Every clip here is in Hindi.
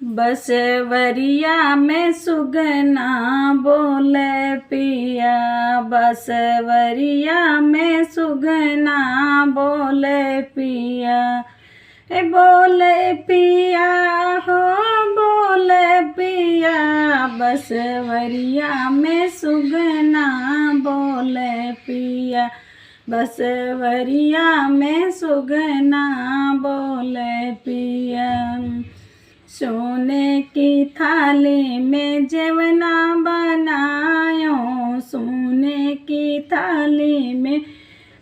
बसवरिया में सुगना बोले पिया, बसवरिया में सुगना बोले पिया। बोले पिया हो बोले पिया, बसवरिया में सुगना बोले पिया, बसवरिया में सुगना बोले पिया। सोने की थाली में जेवना बनायो, सोने की थाली में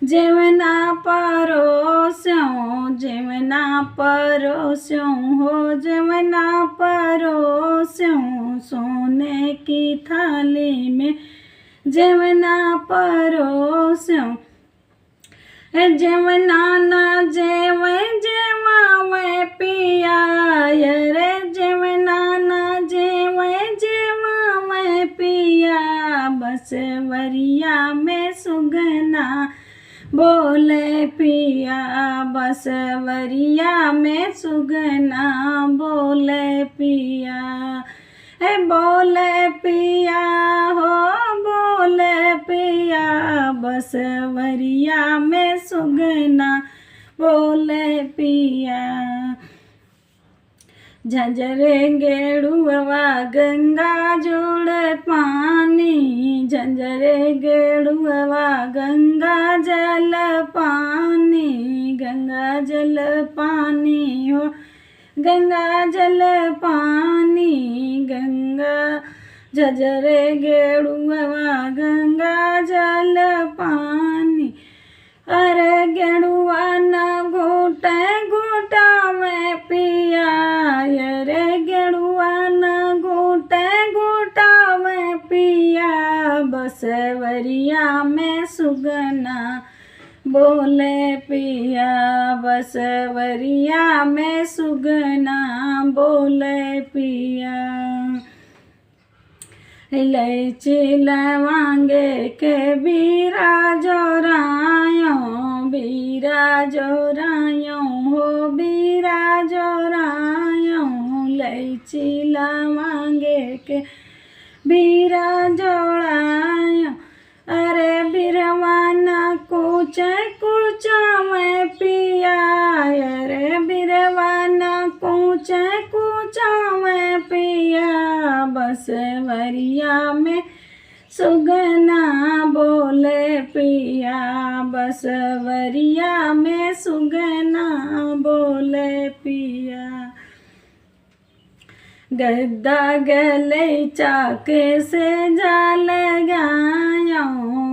जेवना परोस्यों, जेवना परोस्यों हो जेवना परोस्यों, सोने की थाली में जेवना परोस्यों। जेवना न जेव जेवावे पिया, रे जेवना न जेव जेवावे पिया, बसवरिया में सुगना बोले पिया, बसवरिया में सुगना बोले पिया। बोले पिया हो बोले पिया, बसवरिया में सुगना बोले पिया। झंझरे गेड़ुआ गंगा जोड़ पानी, झंझरे गेड़ुआ गंगा जल पानी, गंगा जल पानी हो गंगा जल पानी, गंगा झंझरे गेड़ुआ गंगा जल पानी। अरे गेड़ुआ न घोटे घोटा में पिया, अरे गेड़ुआ न घोटे घोटा में पिया, बसवरिया में सुगना बोले पिया, बसवरिया में सुगना बोले पिया। इलायची लवांगे के बीरा जोरायो, बीरा जोरायो हो बीरा जोरायो, इलायची लवांगे के बीरा जोड़ायो। अरे बिरवाना कुछ कुछ में पिया, अरे बिरवाना कुछ कुछ में पिया, बसवरिया में सुगना बोले पिया, बसवरिया में सुगना बोले पिया। गद्दा गलैचा कैसे जाल गायो,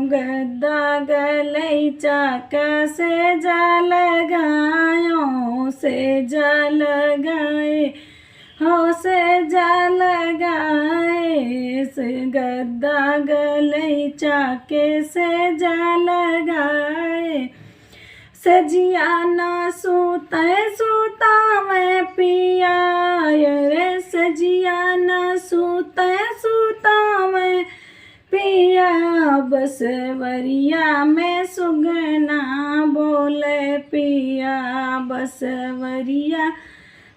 गद्दा गलैचा कैसे जाल गायो, से जाल गाए हो से जाल गाए, से गद्दा गलैचा कैसे जाल गाए। सजिया न सूते सूतावे पिया, रे सजिया न सूते सूतावे पिया, बसवरिया में सुगना बोले पिया, बसवरिया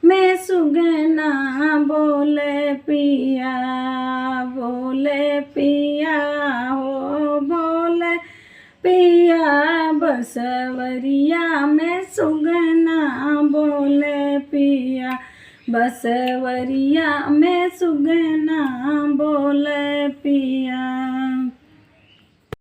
में सुगना बोले पिया। बोले पिया हो बोले पिया, बसवरिया में सुगना बोले पिया, बसवरिया में सुगना बोले पिया।